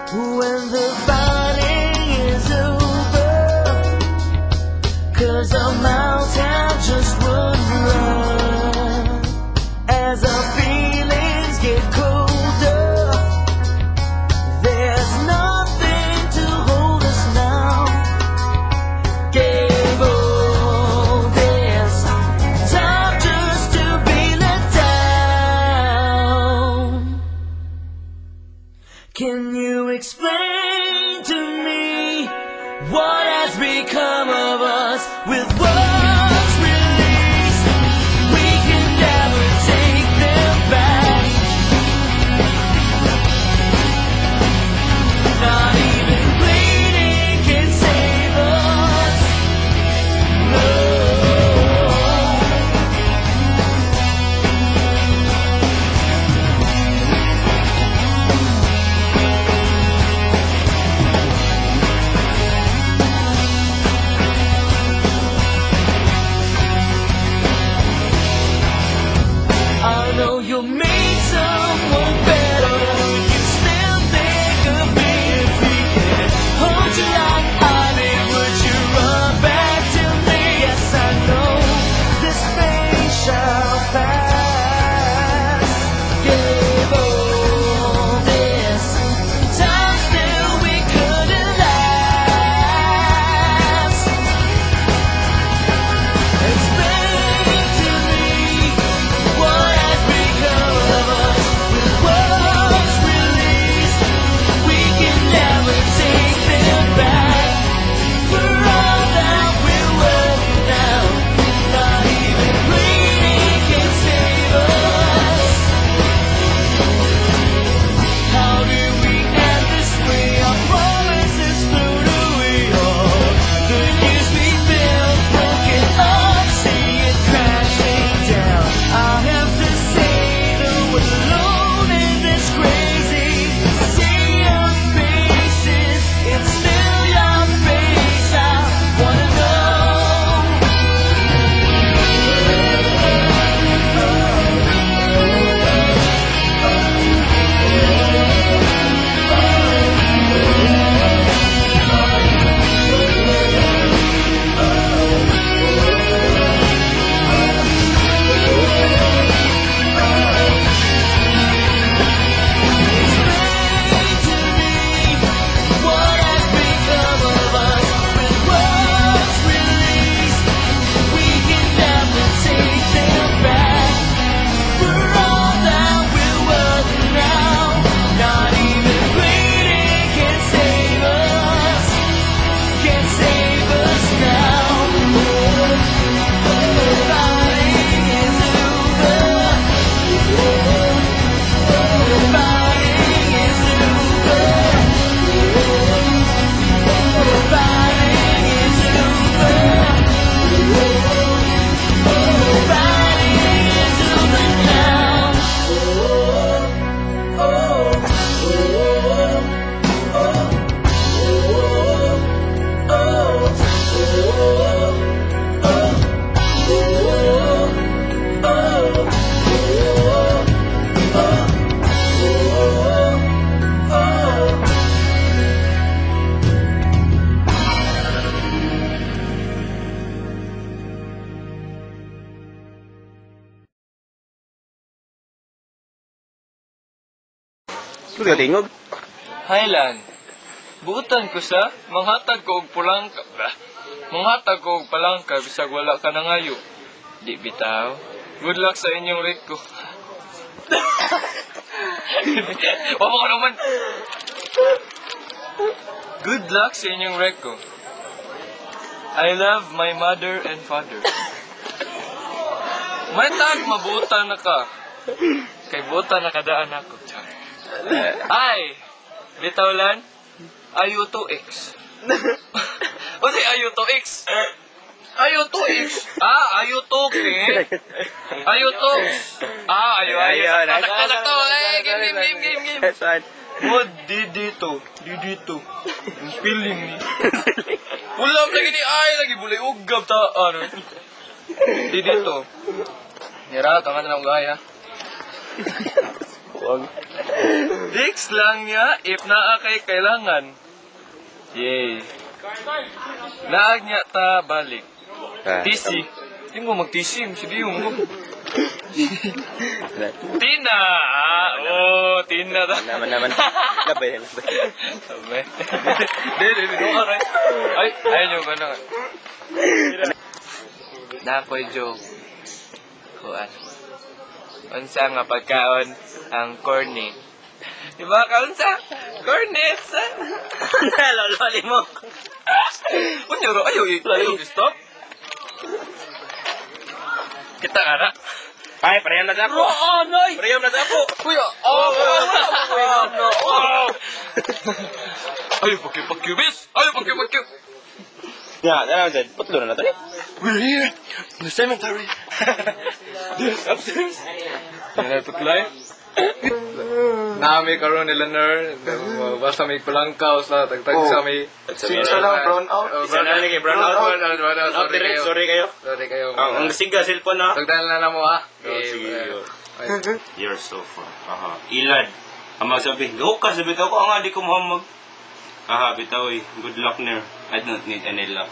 When the fighting is over, 'cause our mouths have just one run. As our feelings get colder, there's nothing to hold us now. Gave all this time just to be let down. Can you explain to me what has become of us? With words released, we can never take them back. Not even bleeding can save us. No. I know you'll meet someone better. You still think of me if we can hold you like I did. Would you run back to me? Yes, I know this pain shall pass. Gave all this time, still we couldn't last. Explain to me what has become of us. With words released, we can never take them back. For all that we're worth now, not even bleeding can save us. How do we end this way? Our promises through to we all. The years we built, broken up, see it crashing down. I have to say that we're alone in this crazy sea of faces. It's still your face I wanna know. Explain to me what has become of us. With words released, we can never take them back. For all that we're worth now, not even bleeding can save us. Can save us now. Fighting is over. Fighting is over. Fighting is over. Fighting is over now. Sudah tingog. Highland. Buutan ko sa manghatag ko og pulangka ba? Manghatag ko og palangka bisag wala ka nangayo. Di bitaw. Good luck sa inyong Rico. Wala ko naman. Good luck sa inyong Rico. I love my mother and father. May tag mabuta na ka. Kay buta na kadaan ako. Ay! Bitaw lan? Ayu to X. O si Ayu to X? Ayu to X. Ayu to X eh. Ayu to. Ayu. Sakto. Game. What didito? Yung spelling ni. Ulam lagi ni ay lagi bulay ugab ta ano. Didito. Nira tangan na gaya. Dix lang niya if naa kay kailangan. Yay. Naag niya ta balik. Tisi. Hindi mo mag-tisi. Sige yung mo. Tina! Tina ta. Naman. Labay. Sabay. Hindi. Ay, ayun yung ano. Nakoy joke. Kuan. Unsa nga pagkaon ang corny. Diba kaunsa? Cornets! Lololi mo. Unyoro, ayaw stop. Kita ka na. Ay, pareham na sa ako. Noy! Pareham na sa ako. Kuya! Ayaw pakyu, bis! Ayaw pakyu! Ya, ano dyan? Putlo na to eh. We're here in the cemetery. Upstairs. Tuklay. Nami karon nila ner, basta may palangkaw sa tagtag sa may Isa lang, brown out. Isa na lagi, brown out. Sorry kayo. Ang siga, cellphone na. Tagdala na na mo ha. Sige. You're so far. Ilad. Ang magsabi, go ka, sabi ko ang di ko mahamag. Bitaw eh. Good luck ner. I don't need any luck.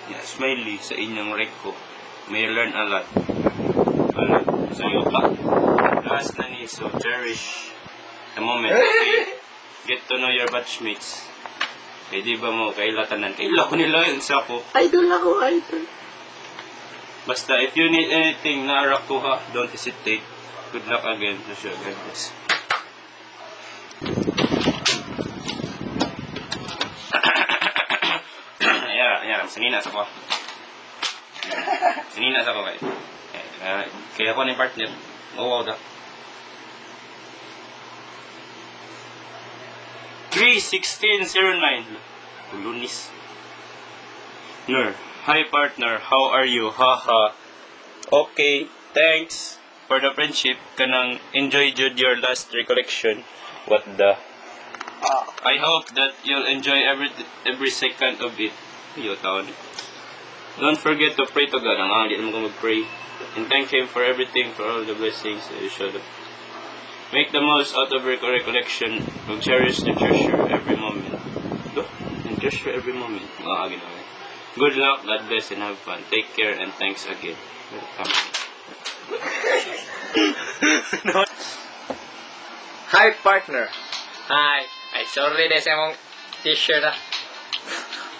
Yeah, smiley sa inyong rec ko. May learn a lot. So you pa. Last na ni, so cherish the moment, okay? Get to know your batchmates. Eh, di ba mo, kailatanan? Kaila ko nila yun sa ako. Idol ako. Basta, if you need anything na arak ko ha, don't hesitate. Good luck again. Sure, God bless. Yeah, sanina sa ko. Sanina sa ko kayo. Kaya ko na yung partner. Wow da. 31609. Lunis. Nur. Hi partner, how are you? Haha. Okay, thanks for the friendship. Kanang enjoy jud your last recollection. What the? I hope that you'll enjoy every second of it. Yo taon. Don't forget to pray to God. Ang di naman ko mag-pray. And thank Him for everything, for all the blessings that you showed up. Make the most out of your recollection and cherish and treasure every moment. And treasure every moment. Good luck, God bless, and have fun. Take care, and thanks again. Hi partner. Hi. Ay sorry dahil sa mong t-shirt ah.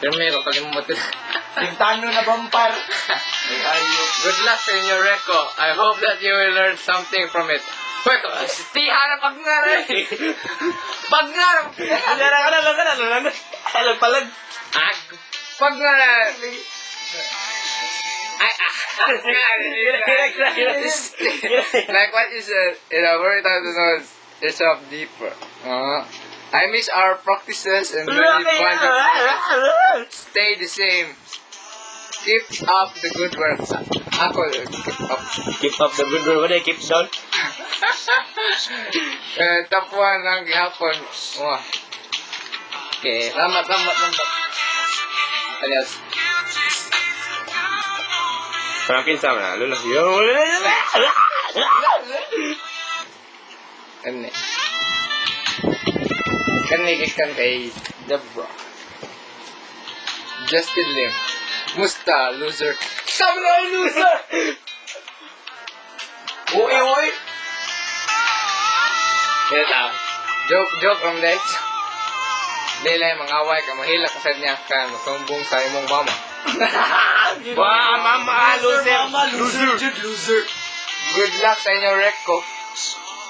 Pero meron kalimutan. Tintano na bampar. Good luck sa inyo, Reco. I hope that you will learn something from it. Reco, tiha na pagngaray. Pagngaray. Palag. Pagngaray. Like what you said, in a very time to know yourself deeper. I miss our practices and very fun. Stay the same. Keep up the good work. Ako, Keep up the good work. What I keep down? tapuan ng gihapon. Okay, lambat. Alias. Parang kinsa man na. Lula. Kani ikan kay Debra. Justin Lim. Musta, loser. Samurai loser! Uy! Ito. Joke from Dex. Dili mangaway ka, mahila ka sa niya ka, masumbong sa imong mama. Wah, mama, loser. Good luck sa inyong Reco.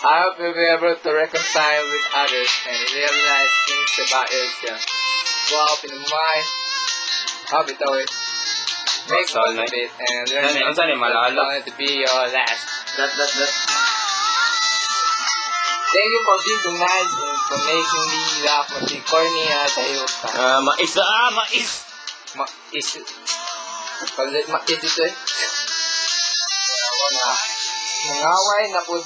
I hope you'll be able to reconcile with others and realize things about yourself. Go out in the mind. Habit away. Make That's all fun of night. it and learn Ano saan malala? to be your last. That. Thank you for being nice and for making me laugh with the corny tayo ka. Mais mais! Mais ito eh. Ako na. Mangaway na po